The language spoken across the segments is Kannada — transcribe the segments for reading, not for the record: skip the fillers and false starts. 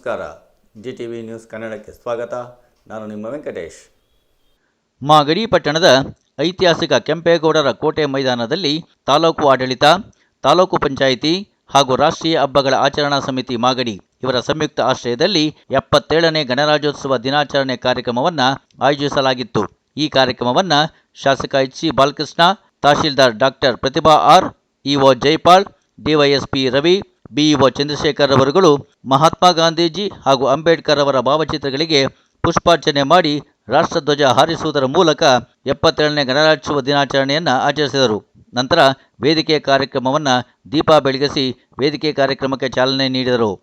ನಮಸ್ಕಾರ. GTV ನ್ಯೂಸ್ ಕನ್ನಡಕ್ಕೆ ಸ್ವಾಗತ. ನಾನು ನಿಮ್ಮ ವೆಂಕಟೇಶ್. ಮಾಗಡಿ ಪಟ್ಟಣದ ಐತಿಹಾಸಿಕ ಕೆಂಪೇಗೌಡರ ಕೋಟೆ ಮೈದಾನದಲ್ಲಿ ತಾಲೂಕು ಆಡಳಿತ, ತಾಲೂಕು ಪಂಚಾಯಿತಿ ಹಾಗೂ ರಾಷ್ಟ್ರೀಯ ಹಬ್ಬಗಳ ಆಚರಣಾ ಸಮಿತಿ ಮಾಗಡಿ ಇವರ ಸಂಯುಕ್ತ ಆಶ್ರಯದಲ್ಲಿ 77ನೇ ಗಣರಾಜ್ಯೋತ್ಸವ ದಿನಾಚರಣೆ ಕಾರ್ಯಕ್ರಮವನ್ನು ಆಯೋಜಿಸಲಾಗಿತ್ತು. ಈ ಕಾರ್ಯಕ್ರಮವನ್ನು ಶಾಸಕ HC Balakrishna, tahsildar doctor Prathibha R, EO Jaipal, DYSP Ravi, BEO Chandrashekar ಅವರುಗಳು ಮಹಾತ್ಮ ಗಾಂಧೀಜಿ ಹಾಗೂ ಅಂಬೇಡ್ಕರ್ ಅವರ ಭಾವಚಿತ್ರಗಳಿಗೆ ಪುಷ್ಪಾರ್ಚನೆ ಮಾಡಿ ರಾಷ್ಟ್ರಧ್ವಜ ಹಾರಿಸುವುದರ ಮೂಲಕ 77ನೇ ಗಣರಾಜ್ಯೋತ್ಸವ ದಿನಾಚರಣೆಯನ್ನು ಆಚರಿಸಿದರು. ನಂತರ ವೇದಿಕೆ ಕಾರ್ಯಕ್ರಮವನ್ನು ದೀಪ ಬೆಳಗಿಸಿ ವೇದಿಕೆ ಕಾರ್ಯಕ್ರಮಕ್ಕೆ ಚಾಲನೆ ನೀಡಿದರು.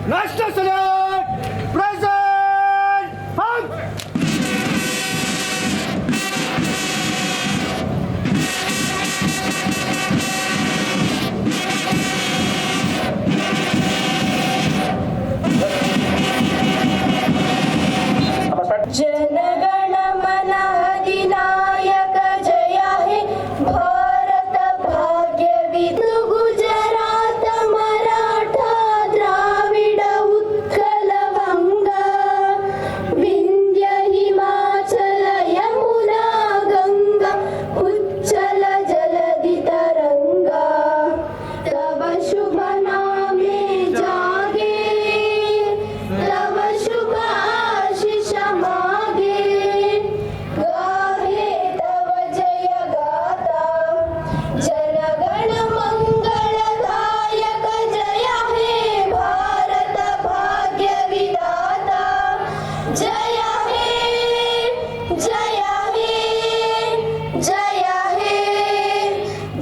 National Salute! Present! Hug! जनगण मन अधिनायक जय हे भारत भाग्य विधु गुजरात मराठा द्राविड उत्कल वंग विंध्य हिमाचल यमुना गंगा उच्चल जलधि तरंगा तव शुभ नामे जागे तव शुभ आशीष मागे गाहे तव जय गाथा जनगण मंगलदायक जय हे भारत भाग्य विधाता जय हे जय हे जय हे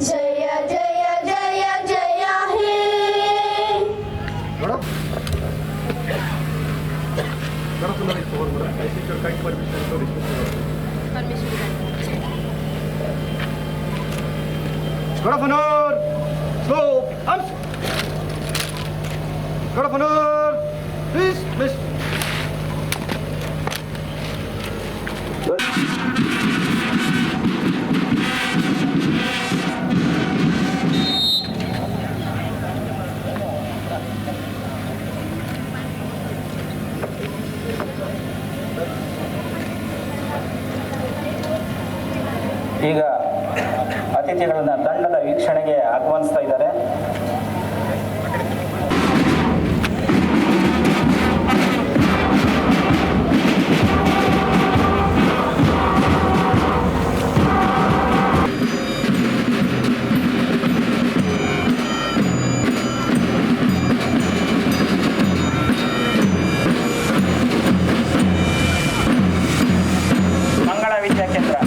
जय जय जय जय हे God of honor! Slope! Arms! God of honor! Please, please. ಈಗ ಅತಿಥಿಗಳನ್ನ ತಂಡದ ವೀಕ್ಷಣೆಗೆ ಆಹ್ವಾನಿಸ್ತಾ ಇದ್ದಾರೆ. ಮಂಗಳ ವಿದ್ಯಾಕೇಂದ್ರ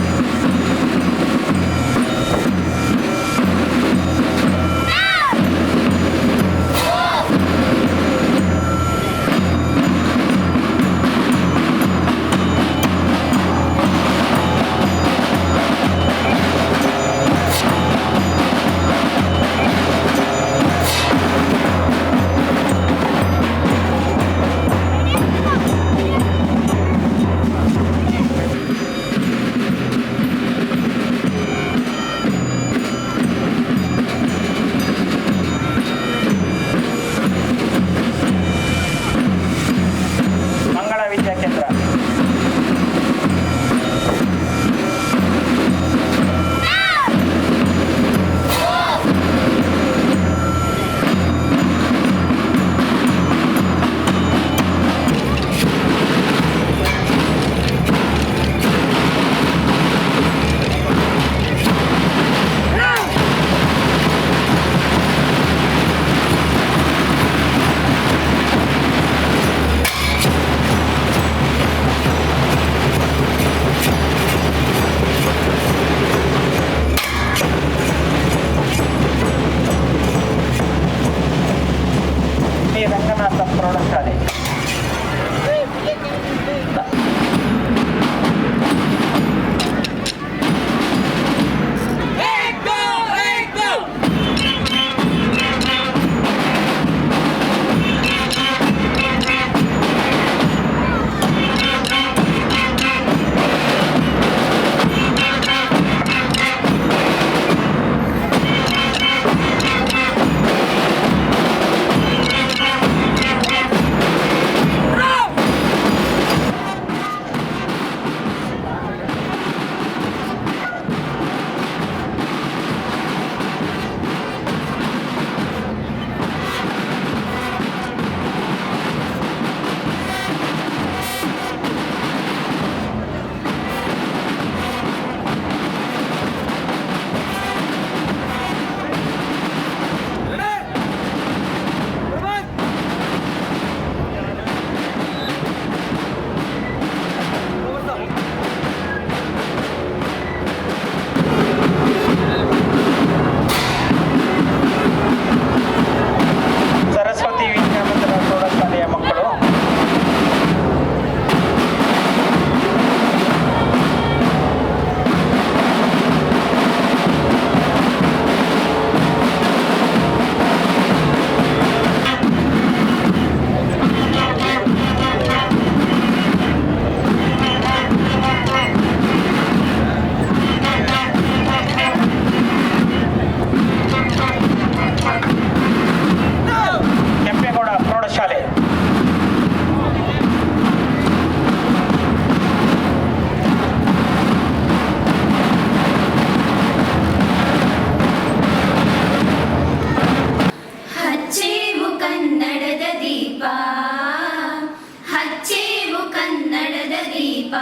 ಹಚ್ಚೇವು ಕನ್ನಡದ ದೀಪ,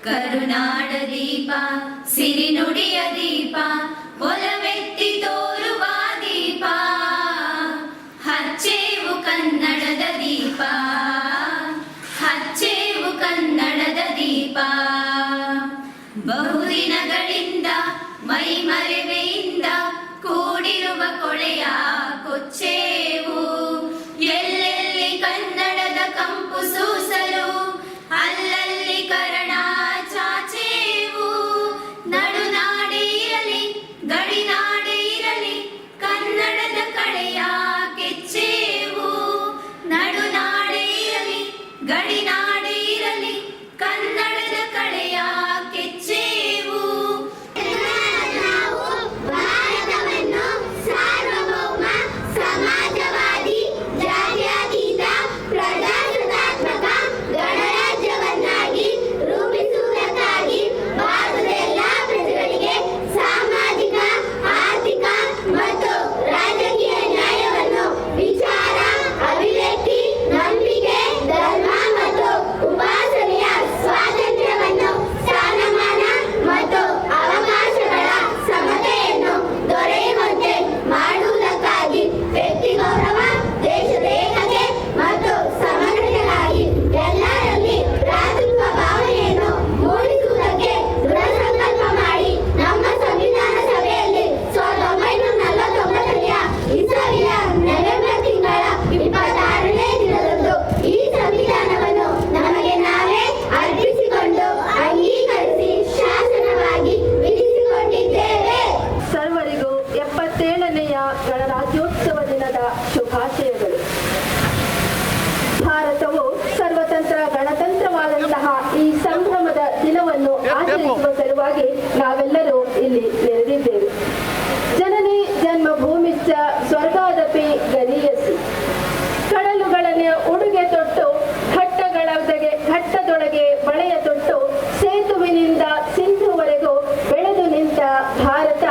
ಕರುನಾಡ ದೀಪ, ಸಿರಿನುಡಿಯ ದೀಪ, ಒಲವೆತ್ತಿ ತೋರುವ ದೀಪ. ಹಚ್ಚೇವು ಕನ್ನಡದ ದೀಪ, ಹಚ್ಚೇವು ಕನ್ನಡದ ದೀಪ. ಬಹುದಿನಗಳಿಂದ ಮೈಮರೆವೆಯಿಂದ ಕೂಡಿರುವ ಕೊಳೆಯ ಕೊಚ್ಚೇವು. ಎಲ್ಲೆಲ್ಲಿ ಕನ್ನಡದ ಕಂಪು ಸೂಸಲು ಅಲ್ಲಲ್ಲಿ ಕರಣ ಚಾಚೇವು. ನಡುನಾಡೆ ಇರಲಿ ಗಡಿನಾಡೆ ಇರಲಿ ಕನ್ನಡದ ಕಡೆಯ ಕೆಚ್ಚೇವು. ನಡುನಾಡೆ ಇರಲಿ ಗಡಿನಾಡೆ ಇರಲಿ ಕನ್ನಡದ ಕಡೆಯ ಕೆಚ್ಚೇವು. ನಾವು ಭಾರತವನ್ನು ಸಾರ್ವಭೌಮ ಸಮಾಜವಾದಿ ಜಾತ್ಯತೀತ ಪ್ರಜಾಸತ್ತಾತ್ಮಕ ಗಣರಾಜ್ಯವನ್ನಾಗಿ ರೂಪಿಸುವುದಕ್ಕಾಗಿ ಭಾರತದ ಎಲ್ಲಾ ಪ್ರಜೆಗಳಿಗೆ ಸಾಮಾಜಿಕ, ಆರ್ಥಿಕ ಮತ್ತು ರಾಜಕೀಯ ನ್ಯಾಯವನ್ನು, ವಿಚಾರ, ಅಭಿವ್ಯಕ್ತಿ, ನಂಬಿಕೆ, ಧರ್ಮ ಮತ್ತು ಉಪಾಸನೆಯ ಸ್ವಾತಂತ್ರ್ಯವನ್ನು, ಸ್ಥಾನಮಾನ ಮತ್ತು ಅವಕಾಶಗಳ ಸಮತೆಯನ್ನು ದೊರೆಯುವಂತೆ ಮಾಡುವುದಕ್ಕಾಗಿ ವ್ಯಕ್ತಿ ಗೌರವ, ದೇಶದ ಏಕತೆ ಮತ್ತು ಸಮಗ್ರತೆಗಾಗಿ ಎಲ್ಲರಲ್ಲಿ ಭ್ರಾತೃತ್ವ ಭಾವನೆಯನ್ನು ಮೂಡಿಸುವುದಕ್ಕೆ ದೃಢ ಸಂಕಲ್ಪ ಮಾಡಿ ನಮ್ಮ ಸಂವಿಧಾನ ಸಭೆಯಲ್ಲಿ 1949ರ ಇಸವಿಯ ನವೆಂಬರ್ ತಿಂಗಳ 26ನೇ ದಿನದಂದು ಈ ಸಂವಿಧಾನವನ್ನು ನಮಗೆ ನಾವೇ ಅರ್ಪಿಸಿಕೊಂಡು ಅಂಗೀಕರಿಸಿ ಶಾಸನವಾಗಿ ವಿಧಿಸಿಕೊಂಡಿದ್ದೇವೆ. ಸರ್ವರಿಗೂ 77ನೆಯ ಗಣರಾಜ್ಯೋತ್ಸವ ದಿನದ ಶುಭಾಶಯಗಳು. ಭಾರತವು ಸರ್ವತಂತ್ರ ಗಣತಂತ್ರವಾದಂತಹ ಈ ಸಂಭ್ರಮದ ದಿನವನ್ನು ಆಚರಿಸುವ ಸಲುವಾಗಿ ನಾವೆಲ್ಲರೂ ಇಲ್ಲಿ ನೆರೆದಿದ್ದೇವೆ. ಜನನಿ ಜನ್ಮಭೂಮಿಶ್ಚ ಸ್ವರ್ಗಾದಪಿ ಗರೀಯಸಿ. ಕಡಲುಗಳನ್ನು ಉಡುಗೆ ತೊಟ್ಟು ಘಟ್ಟದೊಳಗೆ ಬಳೆಯ ತೊಟ್ಟು ಸೇತುವಿನಿಂದ ಸಿಂಧುವರೆಗೂ ಬೆಳೆದು ನಿಂತ ಭಾರತ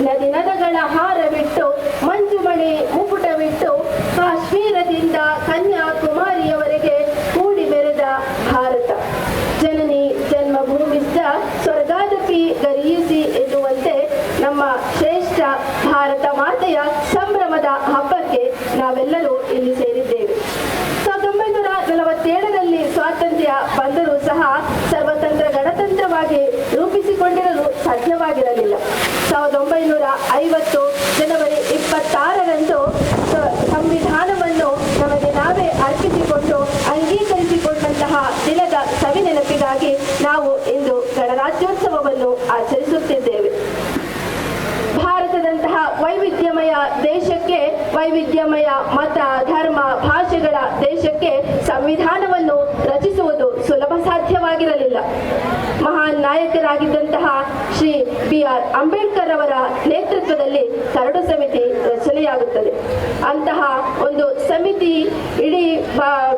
ನದಿ ನದಗಳ ಹಾರವಿಟ್ಟು ಮಂಜುಮಣಿ ಮುಕುಟವಿಟ್ಟು ಕಾಶ್ಮೀರದಿಂದ ಕನ್ಯಾಕುಮಾರಿಯವರೆಗೆ ಕೂಡಿ ಬೆರೆದ ಭಾರತ. ಜನನಿ ಜನ್ಮಭೂಮಿಶ್ಚ ಸ್ವರ್ಗಾದಪಿ ಗರೀಯಸಿ ಎನ್ನುವಂತೆ ನಮ್ಮ ಶ್ರೇಷ್ಠ ಭಾರತ ಮಾತೆಯ ಸಂಭ್ರಮದ ಹಬ್ಬಕ್ಕೆ ನಾವೆಲ್ಲರೂ ಇಲ್ಲಿ ಸೇರಿದ್ದೇವೆ. 1947ರಲ್ಲಿ ಸ್ವಾತಂತ್ರ್ಯ ಬಂದರೂ ಸಹ ಸರ್ವತಂತ್ರ ಗಣತಂತ್ರವಾಗಿ ರೂಪಿಸಿಕೊಂಡಿರಲು ಸಾಧ್ಯವಾಗಿರಲಿಲ್ಲ. 1950 ಜನವರಿ 26ರಂದು ಸಂವಿಧಾನವನ್ನು ನಮಗೆ ನಾವೇ ಅರ್ಪಿಸಿಕೊಂಡು ಅಂಗೀಕರಿಸಿಕೊಂಡಂತಹ ದಿನದ ಸವಿನೆನಪಿಗಾಗಿ ನಾವು ಇಂದು ಗಣರಾಜ್ಯೋತ್ಸವವನ್ನು ಆಚರಿಸುತ್ತಿದ್ದೇವೆ. ಭಾರತದಂತಹ ವೈವಿಧ್ಯಮಯ ದೇಶಕ್ಕೆ, ವೈವಿಧ್ಯಮಯ ಮತ, ಧರ್ಮ, ಭಾಷೆಗಳ ದೇಶಕ್ಕೆ ಸಂವಿಧಾನವನ್ನು ರಚಿಸುವುದು ಸುಲಭ ಸಾಧ್ಯವಾಗಿರಲಿಲ್ಲ. ಮಹಾನ್ ನಾಯಕರಾಗಿದ್ದಂತಹ ಶ್ರೀ BR ಅಂಬೇಡ್ಕರ್ ಅವರ ನೇತೃತ್ವದಲ್ಲಿ ಕರಡು ಸಮಿತಿ ರಚನೆಯಾಗುತ್ತದೆ. ಅಂತಹ ಒಂದು ಸಮಿತಿ ಇಡೀ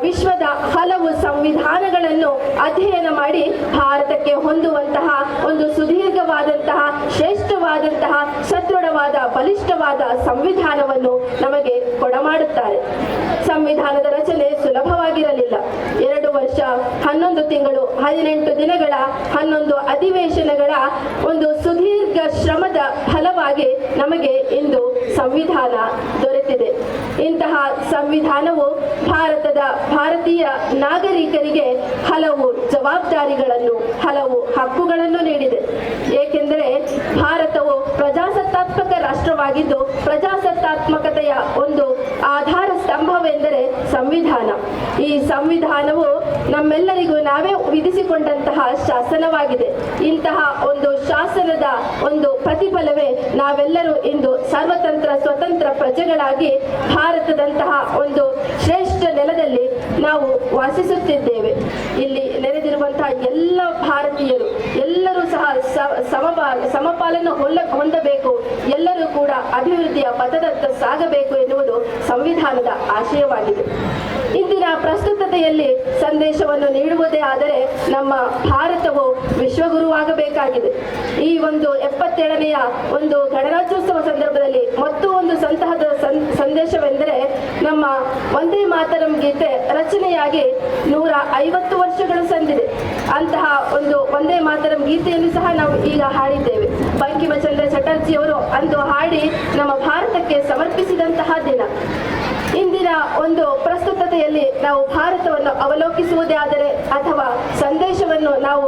ವಿಶ್ವದ ಹಲವು ಸಂವಿಧಾನಗಳನ್ನು ಅಧ್ಯಯನ ಮಾಡಿ ಭಾರತಕ್ಕೆ ಹೊಂದುವಂತಹ ಒಂದು ಸುದೀರ್ಘವಾದಂತಹ, ಶ್ರೇಷ್ಠವಾದಂತಹ, ಸದೃಢವಾದ, ಬಲಿಷ್ಠವಾದ ಸಂವಿಧಾನವನ್ನು ನಮಗೆ ಕೊಡಮಾಡುತ್ತಾರೆ. ಸಂವಿಧಾನದ ರಚನೆ ಸುಲಭವಾಗಿರಲಿಲ್ಲ. 2 ವರ್ಷ 11 ತಿಂಗಳು 18 ದಿನಗಳ 11 ಅಧಿವೇಶನಗಳ ಒಂದು ಸುದೀರ್ಘ ಶ್ರಮದ ಫಲವಾಗಿ ನಮಗೆ ಇಂದು ಸಂವಿಧಾನ ದೊರೆತಿದೆ. ಇಂತಹ ಸಂವಿಧಾನವು ಭಾರತೀಯ ನಾಗರಿಕರಿಗೆ ಹಲವು ಜವಾಬ್ದಾರಿಗಳನ್ನು, ಹಲವು ಹಕ್ಕುಗಳನ್ನು ನೀಡಿದೆ. ಏಕೆಂದರೆ ಭಾರತವು ಪ್ರಜಾಸತ್ತಾತ್ಮಕ ರಾಷ್ಟ್ರವಾಗಿದ್ದು, ಪ್ರಜಾಸತ್ತಾತ್ಮಕತೆಯ ಒಂದು ಆಧಾರ ಸ್ತಂಭವೆಂದರೆ ಸಂವಿಧಾನ. ಈ ಸಂವಿಧಾನವು ನಮ್ಮೆಲ್ಲರಿಗೂ ನಾವೇ ವಿಧಿಸಿಕೊಂಡಂತಹ ಶಾಸನವಾಗಿದೆ. ಇಂತಹ ಒಂದು ಶಾಸನದ ಒಂದು ಪ್ರತಿಫಲವೇ ನಾವೆಲ್ಲರೂ ಇಂದು ಸರ್ವತಂತ್ರ ಸ್ವತಂತ್ರ ಪ್ರಜೆಗಳಾಗಿ ಭಾರತದಂತಹ ಒಂದು ಶ್ರೇಷ್ಠ ನೆಲದಲ್ಲಿ ನಾವು ವಾಸಿಸುತ್ತಿದ್ದೇವೆ. ಇಲ್ಲಿ ನೆರೆದಿರುವಂತಹ ಎಲ್ಲ ಭಾರತೀಯರು ಎಲ್ಲರೂ ಸಹ ಸಮಪಾಲನ್ನು ಹೊಂದಬೇಕು, ಎಲ್ಲರೂ ಕೂಡ ಅಭಿವೃದ್ಧಿಯ ಪಥದತ್ತ ಸಾಗಬೇಕು ಎನ್ನುವುದು ಸಂವಿಧಾನದ ಆಶಯವಾಗಿದೆ. ಇಂದಿನ ಪ್ರಸ್ತುತತೆ ಭಾಷೆಯಲ್ಲಿ ಸಂದೇಶವನ್ನು ನೀಡುವುದೇ ಆದರೆ ನಮ್ಮ ಭಾರತವು ವಿಶ್ವಗುರುವಾಗಬೇಕಾಗಿದೆ. ಈ ಒಂದು 77ನೆಯ ಒಂದು ಗಣರಾಜ್ಯೋತ್ಸವ ಸಂದರ್ಭದಲ್ಲಿ ಮತ್ತು ಒಂದು ಸಂದೇಶವೆಂದರೆ ನಮ್ಮ ವಂದೇ ಮಾತರಂ ಗೀತೆ ರಚನೆಯಾಗಿ 150 ವರ್ಷಗಳು ಸಂದಿದೆ. ಅಂತಹ ಒಂದು ವಂದೇ ಮಾತರಂ ಗೀತೆಯನ್ನು ಸಹ ನಾವು ಈಗ ಹಾಡಿದ್ದೇವೆ. ಬಂಕಿಮಚಂದ್ರ ಚಟರ್ಜಿಯವರು ಅಂದು ಹಾಡಿ ನಮ್ಮ ಭಾರತಕ್ಕೆ ಸಮರ್ಪಿಸಿದಂತಹ ದಿನ. ಇಂದಿನ ಒಂದು ಪ್ರಸ್ತುತತೆಯಲ್ಲಿ ನಾವು ಭಾರತವನ್ನು ಅವಲೋಕಿಸುವುದೇ ಆದರೆ ಅಥವಾ ಸಂದೇಶವನ್ನು ನಾವು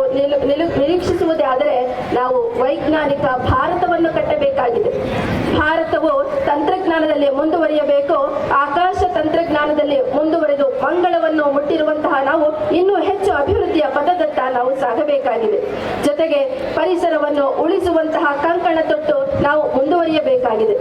ನಿರೀಕ್ಷಿಸುವುದೇ ಆದರೆ ನಾವು ವೈಜ್ಞಾನಿಕ ಭಾರತವನ್ನು ಕಟ್ಟಬೇಕಾಗಿದೆ. ಭಾರತವು ತಂತ್ರಜ್ಞಾನದಲ್ಲಿ ಮುಂದುವರಿಯಬೇಕು. ಆಕಾಶ ತಂತ್ರಜ್ಞಾನದಲ್ಲಿ ಮುಂದುವರೆದು ಮಂಗಳವನ್ನು ಮುಟ್ಟಿರುವಂತಹ ನಾವು ಇನ್ನೂ ಹೆಚ್ಚು ಅಭಿವೃದ್ಧಿಯ ಪಥದತ್ತ ನಾವು ಸಾಗಬೇಕಾಗಿದೆ. ಜೊತೆಗೆ ಪರಿಸರವನ್ನು ಉಳಿಸುವಂತಹ ಕಂಕಣ ತೊಟ್ಟು ನಾವು ಮುಂದುವರಿಯಬೇಕಾಗಿದೆ.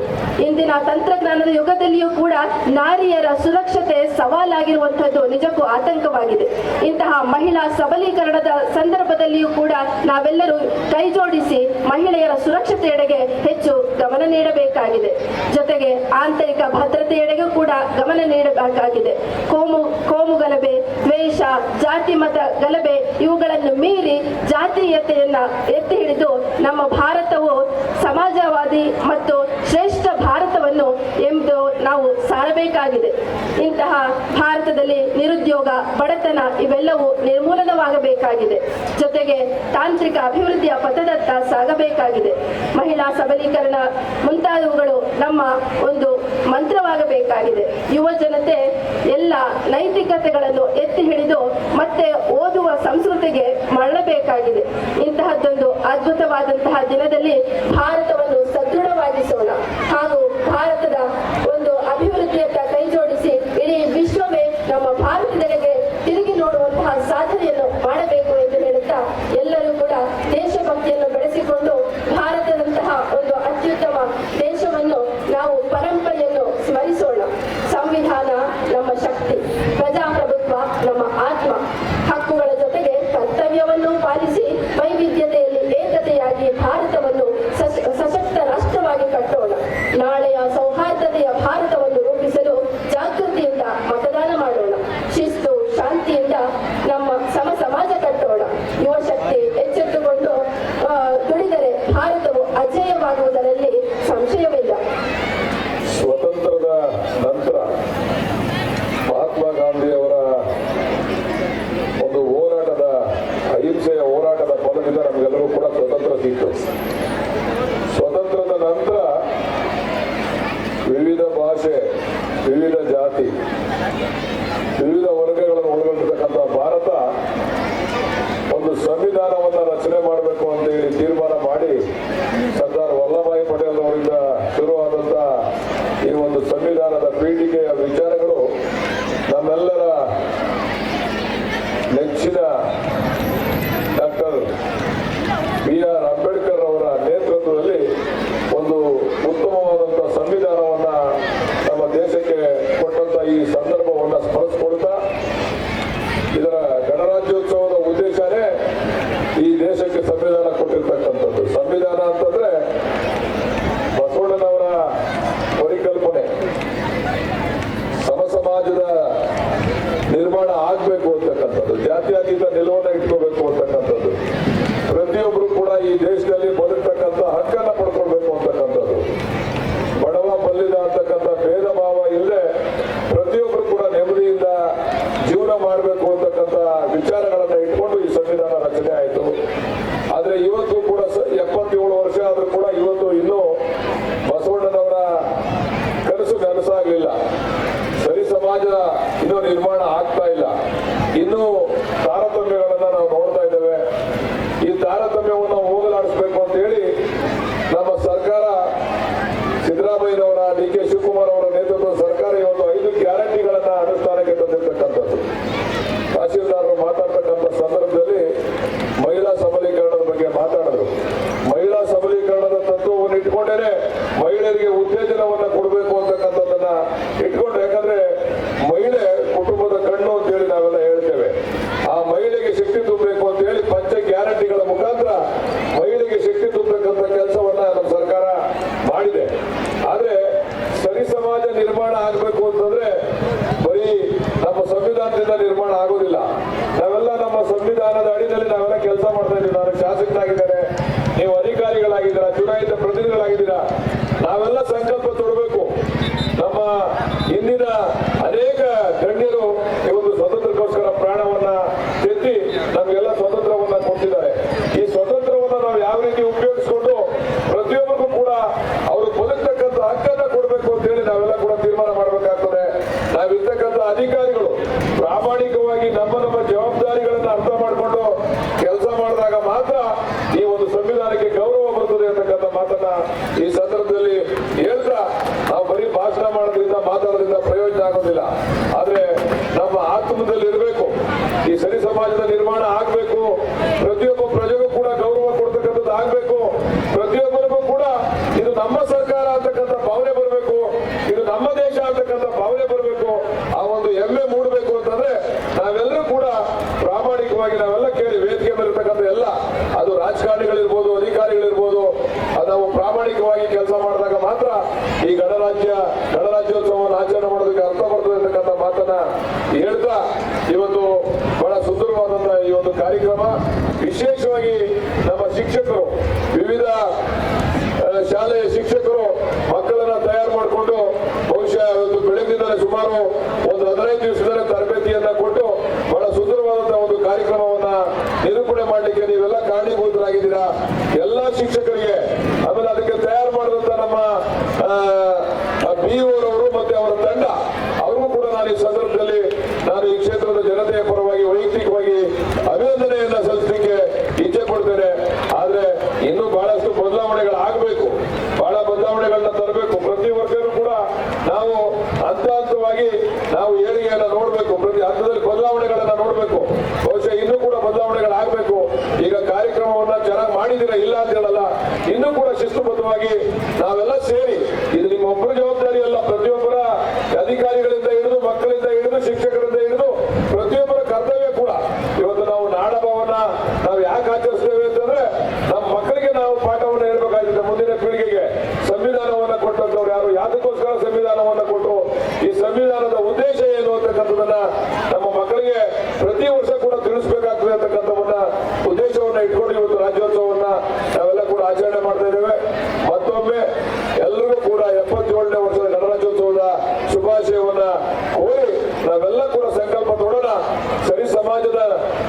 ಇಂದಿನ ತಂತ್ರಜ್ಞಾನದ ಯುಗದಲ್ಲಿಯೂ ಕೂಡ ನಾರಿಯರ ಸುರಕ್ಷತೆ ಸವಾಲಾಗಿರುವಂತಹದ್ದು ನಿಜಕ್ಕೂ ಆತಂಕವಾಗಿದೆ. ಇಂತಹ ಮಹಿಳಾ ಸಬಲೀಕರಣದ ಸಂದರ್ಭದಲ್ಲಿಯೂ ಕೂಡ ನಾವೆಲ್ಲರೂ ಕೈ ಜೋಡಿಸಿ ಮಹಿಳೆಯರ ಸುರಕ್ಷತೆಯೆಡೆಗೆ ಹೆಚ್ಚು ಗಮನ ನೀಡಬೇಕಾಗಿದೆ. ಜೊತೆಗೆ ಆಂತರಿಕ ಭದ್ರತೆಯೆಡೆಗೂ ಕೂಡ ಗಮನ ನೀಡಬೇಕಾಗಿದೆ. ಕೋಮು ಗಲಭೆ, ದ್ವೇಷ, ಜಾತಿ ಮತ ಗಲಭೆ ಇವುಗಳನ್ನು ಮೀರಿ ಜಾತೀಯತೆಯನ್ನ ಎತ್ತಿ ಹಿಡಿದು ನಮ್ಮ ಭಾರತವು ಸಮಾಜವಾದಿ ಮತ್ತು ಶ್ರೇಷ್ಠ ಭಾರತವನ್ನು ಎಂದು ನಾವು ಸಾರಬೇಕಾಗಿದೆ. ಇಂತಹ ಭಾರತದಲ್ಲಿ ನಿರುದ್ಯೋಗ, ಬಡತನ ಇವೆಲ್ಲವೂ ನಿರ್ಮೂಲನವಾಗಬೇಕಾಗಿದೆ. ಜೊತೆಗೆ ತಾಂತ್ರಿಕ ಅಭಿವೃದ್ಧಿಯ ಪಥದತ್ತ ಸಾಗಬೇಕಾಗಿದೆ. ಮಹಿಳಾ ಸಬಲೀಕರಣ ಮುಂತಾದವುಗಳು ನಮ್ಮ ಒಂದು ಮಂತ್ರವಾಗಬೇಕಾಗಿದೆ. ಯುವ ಜನತೆ ಎಲ್ಲ ನೈತಿಕತೆಗಳನ್ನು ಎತ್ತಿ ಹಿಡಿದು ಮತ್ತೆ ಓದುವ ಸಂಸ್ಕೃತಿಗೆ ಮರಳಬೇಕಾಗಿದೆ. ಇಂತಹದ್ದೊಂದು ಅದ್ಭುತವಾದಂತಹ ದಿನದಲ್ಲಿ ಭಾರತವನ್ನು ಸದೃಢವಾಗಿಸೋಣ ಹಾಗೂ ಭಾರತದ ಒಂದು ಅಭಿವೃದ್ಧಿಯತ್ತ ಕೈ ಜೋಡಿಸಿ ಇಡೀ ವಿಶ್ವವೇ ನಮ್ಮ ಭಾರತದೆಡೆಗೆ ತಿರುಗಿ ನೋಡುವಂತಹ ಸಾಧನೆಯನ್ನು ಮಾಡಬೇಕು ಎಂದು ಹೇಳುತ್ತಾ ಎಲ್ಲರೂ ಕೂಡ ದೇಶಭಕ್ತಿಯನ್ನು ಬೆಳೆಸಿಕೊಂಡು ಭಾರತದಂತಹ ಒಂದು ಅತ್ಯುತ್ತಮ ದೇಶವನ್ನು ನಾವು ಪರಂಪರೆಯನ್ನು ಸ್ಮರಿಸೋಣ. ಸಂವಿಧಾನ ನಮ್ಮ ಶಕ್ತಿ, ಪ್ರಜಾಪ್ರಭುತ್ವ ನಮ್ಮ ಆತ್ಮ. ಹಕ್ಕುಗಳ ಜೊತೆಗೆ ಕರ್ತವ್ಯವನ್ನು ಪಾಲಿಸಿ ವೈವಿಧ್ಯತೆಯಲ್ಲಿ ಏಕತೆಯಾಗಿ ಭಾರತವನ್ನು ಸಶಕ್ತ ರಾಷ್ಟ್ರವಾಗಿ ಕಟ್ಟೋಣ. ನಾಳೆಯ ಸೌಹಾರ್ದತೆಯ ಭಾರತವನ್ನು ರೂಪಿಸಲು ಜಾಗೃತಿಯಿಂದ ಮತದಾನ ಮಾಡೋಣ. ಶಿಸ್ತು, ಶಾಂತಿಯಿಂದ ನಮ್ಮ ಸಮಾಜ ಕಟ್ಟೋಣ. ಯುವ ಶಕ್ತಿ ಎಚ್ಚೆತ್ತುಕೊಂಡು ದುಡಿದರೆ ಭಾರತವು ಅಜೇಯವಾಗುವುದರಲ್ಲಿ ಸಂಶಯವಿಲ್ಲ. ಸ್ವತಂತ್ರದ ನಂತರ ಮಹಾತ್ಮ ಗಾಂಧಿಯವರ ಒಂದು ಹೋರಾಟದ, ಅಹಿಂಸೆಯ ಹೋರಾಟದ ಫಲದಿಂದ ನಮಗೆಲ್ಲರೂ ಕೂಡ ಸ್ವತಂತ್ರ ಸಿಕ್ತು. ಸ್ವತಂತ್ರದ ನಂತರ ವಿವಿಧ ಭಾಷೆ, ವಿವಿಧ ಜಾತಿ, ವಿವಿಧ ವರ್ಗಗಳನ್ನು ಒಳಗೊಂಡಿರ್ತಕ್ಕಂಥ ಭಾರತ ಒಂದು ಸಂವಿಧಾನವನ್ನು ರಚನೆ ಮಾಡಬೇಕು ಅಂತ ಹೇಳಿ ತೀರ್ಮಾನ ಮಾಡಿ ಸರ್ದಾರ್ ವಲ್ಲಭಾಯಿ ಪಟೇಲ್ ಅವರಿಂದ ಶುರುವಾದಂಥ ಈ ಒಂದು ಸಂವಿಧಾನದ ಪೀಠಿಕೆಯ ವಿಚಾರಗಳು ನಮ್ಮೆಲ್ಲರ ನೆಚ್ಚಿನ ಡಾಕ್ಟರ್ BR ಅಂಬೇಡ್ಕರ್ ಅವರ ನೇತೃತ್ವದಲ್ಲಿ ಒಂದು ಉತ್ತಮವಾದಂತಹ ಸಂವಿಧಾನವನ್ನ ನಮ್ಮ ದೇಶಕ್ಕೆ ಕೊಟ್ಟಂತ ಈ ಸಂದರ್ಭವನ್ನ ಸ್ಮರಿಸಿಕೊಳ್ತಾ, ಇದರ ಗಣರಾಜ್ಯೋತ್ಸವದ ಉದ್ದೇಶನೇ ಈ ದೇಶಕ್ಕೆ ಸಂವಿಧಾನ ಕೊಟ್ಟಿರ್ತಕ್ಕಂಥದ್ದು. ಸಂವಿಧಾನ ಅಂತಂದ್ರೆ ಬಸವಣ್ಣನವರ ಪರಿಕಲ್ಪನೆ, ಸಮಾಜದ ನಿರ್ಮಾಣ ಆಗ್ಬೇಕು ಅಂತಕ್ಕಂಥದ್ದು, ಜಾತ್ಯತೀತ ನಿಲುವನ್ನು ಇಟ್ಕೋಬೇಕು ಅಂತಕ್ಕಂಥದ್ದು, ಪ್ರತಿಯೊಬ್ಬರು ಕೂಡ ಈ ದೇಶದಲ್ಲಿ ಬದುಕ್ತಕ್ಕಂಥ ಹಕ್ಕನ್ನ ಪಡ್ಕೊಳ್ಬೇಕು ಅಂತಕ್ಕಂಥದ್ದು, ಬಡವ ಬಲ್ಲಿದ ಅಂತಕ್ಕಂಥ ಭೇದ ಭಾವ ಇಲ್ಲದೆ ಪ್ರತಿಯೊಬ್ಬರು ಕೂಡ ನೆಮ್ಮದಿಯಿಂದ ಜೀವನ ಮಾಡಬೇಕು ಅಂತಕ್ಕಂಥ ವಿಚಾರಗಳನ್ನ ಇಟ್ಕೊಂಡು ಈ ಸಂವಿಧಾನ ರಚನೆ ಆಯಿತು. ಆದ್ರೆ ಇವತ್ತು ಕೂಡ 77 ವರ್ಷ ಆದ್ರೂ ಕೂಡ ಇವತ್ತು ಇನ್ನೂ ಬಸವಣ್ಣನವರ ಕನಸು ನನಸಾಗ್ಲಿಲ್ಲ. ಸರಿ ಸಮಾಜ ಇನ್ನೂ ನಿರ್ಮಾಣ ಆಗ್ತಾ ಇಲ್ಲ. ಇನ್ನೂ ತಾರತಮ್ಯಗಳನ್ನ ನಾವು ನೋಡ್ತಾ ಇದ್ದೇವೆ. ಈ ತಾರತಮ್ಯವನ್ನು ಹೋಗಲಾಡಿಸಬೇಕು ಅಂತ ಹೇಳಿ ನಮ್ಮ ಸರ್ಕಾರ, ಸಿದ್ದರಾಮಯ್ಯನವರ, DK ಶಿವಕುಮಾರ್ ಅವರ ನೇತೃತ್ವದ ಸರ್ಕಾರ ಇವತ್ತು 5 ಗ್ಯಾರಂಟಿಗಳನ್ನ ಅನುಷ್ಠಾನಕ್ಕೆ ತಂದಿರತಕ್ಕಂಥದ್ದು. ತಹಶೀಲ್ದಾರರು ಮಾತಾಡ್ತಕ್ಕಂಥ ನಿರ್ಮಾಣ ಆಗೋದಿಲ್ಲ. ನಾವೆಲ್ಲ ನಮ್ಮ ಸಂವಿಧಾನದ ಅಡಿಯಲ್ಲಿ ನಾವೆಲ್ಲ ಕೆಲಸ ಮಾಡ್ತಾ ಇದ್ದೀವಿ. ನಾನು ಶಾಸಕನಾಗಿದ್ದೇನೆ, ನೀವು ಅಧಿಕಾರಿಗಳಾಗಿದ್ದೀರಾ, ಚುನಾಯಿತ ಪ್ರತಿನಿಧಿಗಳಾಗಿದ್ದೀರಾ. ನಾವೆಲ್ಲ ಸಂಕಲ್ಪ ತೊಡಬೇಕು. ನಮ್ಮ ಇಂದಿನ ಅನೇಕ ಗಣ್ಯರು ಈ ಒಂದು ಸ್ವತಂತ್ರಕ್ಕೋಸ್ಕರ ಪ್ರಾಣವನ್ನ ತೆತ್ತಿ ನಮಗೆಲ್ಲ ಸ್ವತಂತ್ರವನ್ನ ಕೊಟ್ಟಿದ್ದಾರೆ. ಈ ಸ್ವತಂತ್ರವನ್ನ ನಾವು ಯಾವ ರೀತಿ ಉಪಯೋಗಿಸಿಕೊಂಡು ಪ್ರತಿಯೊಬ್ಬರಿಗೂ ಕೂಡ ಅವರು ಬದುಕ್ತಕ್ಕಂಥ ಹಕ್ಕನ್ನ ಕೊಡಬೇಕು ಅಂತ ಹೇಳಿ ನಾವೆಲ್ಲ ಕೂಡ ತೀರ್ಮಾನ ಮಾಡಬೇಕಾಗ್ತದೆ. ನಾವಿರ್ತಕ್ಕಂಥ ಅಧಿಕಾರಿಗಳು ಪ್ರಾಮಾಣಿಕವಾಗಿ ನಮ್ಮ ಜವಾಬ್ದಾರಿಗಳನ್ನ ಅರ್ಥ ಮಾಡಿಕೊಂಡು ಕೆಲಸ ಮಾಡಿದಾಗ ಮಾತ್ರ ಈ ಒಂದು ಸಂವಿಧಾನಕ್ಕೆ ಗೌರವ ಬರ್ತದೆ ಅಂತಕ್ಕಂಥ ಮಾತನ್ನ ಈ ಸಂದರ್ಭದಲ್ಲಿ ಹೇಳ್ತಾ, ನಾವು ಬರೀ ಭಾಷಣ ಮಾಡೋದ್ರಿಂದ ಮಾತಾಡೋದ್ರಿಂದ ಪ್ರಯೋಜನ ಆಗೋದಿಲ್ಲ. ಆದ್ರೆ ನಮ್ಮ ಆತ್ಮದಲ್ಲಿ ಇರಬೇಕು. ಈ ಸರಿ ಸಮಾಜದ ನಿರ್ಮಾಣ ಆಗ್ಬೇಕು. ಪ್ರತಿಯೊಬ್ಬ ಪ್ರಜೆಗೂ ಕೂಡ ಗೌರವ ಕೊಡ್ತಕ್ಕಂಥದ್ದು ಆಗ್ಬೇಕು. ಪ್ರತಿಯೊಬ್ಬರಿಗೂ ಕೂಡ ಇದು ನಮ್ಮ ಸರ್ಕಾರ ಅಂತಕ್ಕಂಥ ಭಾವನೆ ಬರಬೇಕು. ಇದು ನಮ್ಮ ದೇಶ ಅಂತಕ್ಕಂಥ ಭಾವನೆ ಬರಬೇಕು. ಆ ಒಂದು ಹೆಮ್ಮೆ ಮೂಡಬೇಕು ಅಂತಂದ್ರೆ ನಾವೆಲ್ಲರೂ ಕೂಡ ಪ್ರಾಮಾಣಿಕವಾಗಿ ನಾವೆಲ್ಲ ಕೇಳಿ ವೇದಿಕೆ ಮೇಲೆ ಇರ್ತಕ್ಕಂಥ ಎಲ್ಲ, ಅದು ರಾಜಕಾರಣಿಗಳಿರ್ಬೋದು, ಅಧಿಕಾರಿಗಳಿರ್ಬೋದು, ನಾವು ಪ್ರಾಮಾಣಿಕವಾಗಿ ಕೆಲಸ ಮಾಡಿದಾಗ ಮಾತ್ರ ಈ ಗಣರಾಜ್ಯೋತ್ಸವವನ್ನು ಆಚರಣೆ ಮಾಡೋದಕ್ಕೆ ಅರ್ಥ ಬರ್ತದೆ ಅಂತಕ್ಕಂಥ ಮಾತನ್ನ ಹೇಳ್ತಾ, ಇವತ್ತು ಬಹಳ ಸುಂದರವಾದಂತಹ ಈ ಒಂದು ಕಾರ್ಯಕ್ರಮ, ವಿಶೇಷವಾಗಿ ನಮ್ಮ ಶಿಕ್ಷಕರು, ವಿವಿಧ ಶಾಲೆಯ ಶಿಕ್ಷಕರು ಮಕ್ಕಳನ್ನ ತಯಾರು ಮಾಡಿಕೊಂಡು ಬಹುಶಃ ಇವತ್ತು ಬೆಳಗ್ಗಿಂದಲೇ ಸುಮಾರು ಒಂದು 15 ದಿವಸದಲ್ಲಿ ತರಬೇತಿಯನ್ನ ಕೊಟ್ಟು ಬಹಳ ಸುಂದರವಾದಂತಹ ಒಂದು ಕಾರ್ಯಕ್ರಮವನ್ನ ನಿರೂಪಣೆ ಮಾಡಲಿಕ್ಕೆ ನೀವೆಲ್ಲ ಕಾರಣೀಭೂತರಾಗಿದ್ದೀರಾ. ಎಲ್ಲಾ ಶಿಕ್ಷಕರಿಗೆ, ಆಮೇಲೆ ಅದಕ್ಕೆ ತಯಾರು ಮಾಡಿದಂತ ನಮ್ಮ BOರವರು ಮತ್ತೆ ಅವರ ತಂಡ, ಅವ್ರಿಗೂ ಕೂಡ ನಾನು ಈ ಸಂದರ್ಭದಲ್ಲಿ ನಾನು ಈ ಕ್ಷೇತ್ರದ ಜನತೆಯ ಪರವಾಗಿ ವೈಯಕ್ತಿಕವಾಗಿ ಅಭಿನಂದನೆಯನ್ನ ಸಲ್ಲಿಸಲಿಕ್ಕೆ ಇಚ್ಛೆ ಪಡ್ತೇನೆ. ಆದ್ರೆ ಇನ್ನೂ ಬಹಳಷ್ಟು ಬದಲಾವಣೆಗಳಾಗಬೇಕು. ಬಹಳ ಬದಲಾವಣೆಗಳನ್ನ ತರಬೇಕು. ಪ್ರತಿ ವರ್ಗನೂ ಕೂಡ ನಾವು ಹಂತ ಹಂತವಾಗಿ ನಾವು ಏಳಿಗೆಯನ್ನ ನೋಡ್ಬೇಕು. ಪ್ರತಿ ಹಂತದಲ್ಲಿ ಬದಲಾವಣೆಗಳನ್ನ ನೋಡ್ಬೇಕು. ಬಹುಶಃ ಇನ್ನೂ ಕೂಡ ಬದಲಾವಣೆಗಳಾಗಬೇಕು. ಈಗ ಕಾರ್ಯಕ್ರಮವನ್ನ ಚೆನ್ನಾಗಿ ಮಾಡಿದಿರ, ಇಲ್ಲ ಅಂತ ಹೇಳಲ್ಲ, ಇನ್ನೂ ಕೂಡ ಶಿಸ್ತುಬದ್ಧವಾಗಿ ನಾವೆಲ್ಲ ಸೇರಿ, ಇದು ನಿಮ್ಮ ಒಬ್ಬರ ಜವಾಬ್ದಾರಿ ಅಲ್ಲ, ಪ್ರತಿಯೊಬ್ಬರ ಅಧಿಕಾರಿಗಳಿಂದ ಹಿಡಿದು, ಮಕ್ಕಳಿಂದ ಹಿಡಿದು, ಶಿಕ್ಷಕರಿಂದ ಹಿಡಿದು ಪ್ರತಿಯೊಬ್ಬರ ಕರ್ತವ್ಯ ಕೂಡ. ಇವತ್ತು ನಾವು ನಾಡಹಬ್ಬವನ್ನ ನಾವು ಯಾಕೆ ಆಚರಿಸ್ತೇವೆ ಅಂತಂದ್ರೆ ನಮ್ಮ ಮಕ್ಕಳಿಗೆ ನಾವು ಪಾಠವನ್ನು ಹೇಳ್ಬೇಕಾಗಿದೆ. ಮುಂದಿನ ಪೀಳಿಗೆಗೆ ಸಂವಿಧಾನವನ್ನ ಕೊಟ್ಟಂತವ್ರು ಯಾರು, ಯಾತಕ್ಕೋಸ್ಕರ ಸಂವಿಧಾನವನ್ನ ಕೊಟ್ಟರು, ಈ ಸಂವಿಧಾನದ ಉದ್ದೇಶ ಏನು ಅಂತಕ್ಕಂಥದನ್ನ ನಮ್ಮ ಮಕ್ಕಳಿಗೆ ಪ್ರತಿ ವರ್ಷ ಕೂಡ ತಿಳಿಸಬೇಕಾಗ್ತದೆ ಅಂತಕ್ಕಂಥವನ್ನ ಉದ್ದೇಶವನ್ನ ಇಟ್ಕೊಂಡು ಇವತ್ತು ರಾಜ್ಯೋತ್ಸವವನ್ನ ನಾವೆಲ್ಲ ಕೂಡ ಆಚರಣೆ ಮಾಡ್ತಾ ಇದ್ದೇವೆ. ಮತ್ತೊಮ್ಮೆ ಎಲ್ಲರಿಗೂ ಕೂಡ 77ನೇ ವರ್ಷದ ಗಣರಾಜ್ಯೋತ್ಸವದ ಶುಭಾಶಯವನ್ನ ಕೋರಿ ನಾವೆಲ್ಲ ಕೂಡ ಸಂಕಲ್ಪ ತೊಡೋಣ. ಸರಿ ಸಮಾಜದ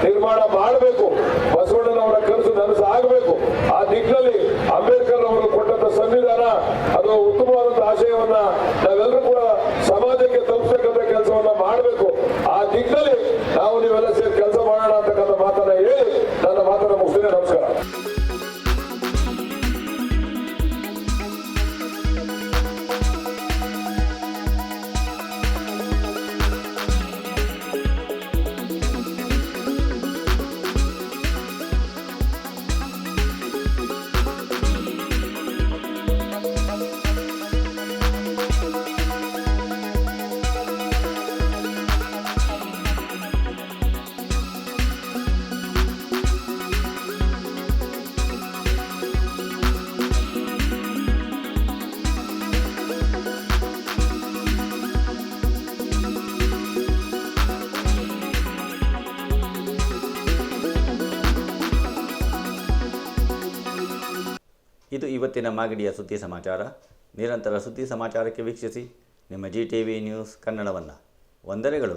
ನಿರ್ಮಾಣ ಮಾಡಬೇಕು. ಬಸವಣ್ಣನವರ ಕನಸು ನನಸು ಆಗಬೇಕು. ಆ ದಿಕ್ಕಿನಲ್ಲಿ ಅಂಬೇಡ್ಕರ್ ಅವರು ಕೊಟ್ಟಂತ ಸಂವಿಧಾನ ಅದು ಉತ್ತಮವಾದಂತಹ ಆಶಯವನ್ನ ನಾವೆಲ್ಲರೂ ಕೂಡ ಸಮಾಜಕ್ಕೆ ತಲುಪಿಸತಕ್ಕಂಥ ಕೆಲಸವನ್ನ ಮಾಡಬೇಕು. ಆ ದಿಕ್ಕಿನಲ್ಲಿ ನಾವು ನೀವೆಲ್ಲ ಸೇರಿ ಕೆಲಸ ಮಾಡೋಣ ಅಂತಕ್ಕಂಥ ಮಾತನ್ನ ಹೇಳಿ ನನ್ನ ಮಾತನ್ನ ಮುಗಿಸ್ತೇನೆ. ನಮಸ್ಕಾರ. ಇದು ಇವತ್ತಿನ ಮಾಗಡಿಯ ಸುದ್ದಿ ಸಮಾಚಾರ. ನಿರಂತರ ಸುದ್ದಿ ಸಮಾಚಾರಕ್ಕೆ ವೀಕ್ಷಿಸಿ ನಿಮ್ಮ GTV ನ್ಯೂಸ್ ಕನ್ನಡವನ್ನು. ವಂದನೆಗಳು.